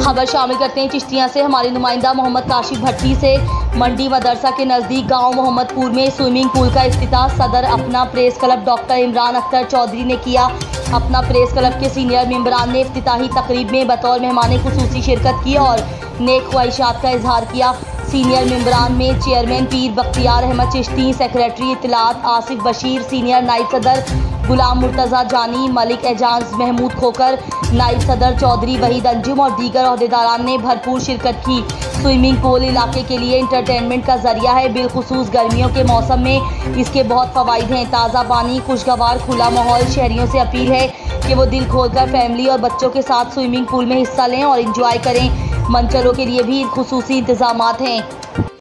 खबर शामिल करते हैं चिश्तिया से। हमारे नुमाइंदा मोहम्मद काशिफ भट्टी से। मंडी मदरसा के नज़दीक गांव मोहम्मदपुर में स्विमिंग पूल का इफ्तिताह सदर Apna press club doctor Imran Akhtar Chaudhry ने किया। अपना प्रेस क्लब के सीनियर मेंबरान ने इफ्तिताही तकरीब में बतौर मेहमान खुसूसी शिरकत की और नेक ख्वाहिशात का इजहार किया। सीनियर मेंबरान में चेयरमैन पीर बख्तियार अहमद चिश्ती, सेक्रेटरी इत्तलात आसिफ बशीर, सीनियर नाइब सदर गुलाम मुर्तज़ा जानी, मलिक एजाज महमूद खोकर, नाइब सदर चौधरी वहीद अंजुम और दीगर अहदेदारान ने भरपूर शिरकत की। स्विमिंग पूल इलाके के लिए इंटरटेनमेंट का जरिया है। बिलखुसूस गर्मियों के मौसम में इसके बहुत फ़वाइद हैं। ताज़ा पानी, खुशगवार खुला माहौल। शहरियों से अपील है कि वो दिल खोलकर फैमिली और बच्चों के साथ स्विमिंग पूल में हिस्सा लें और इंजॉय करें। मंचलों के लिए भी खुसूसी इंतजामात हैं।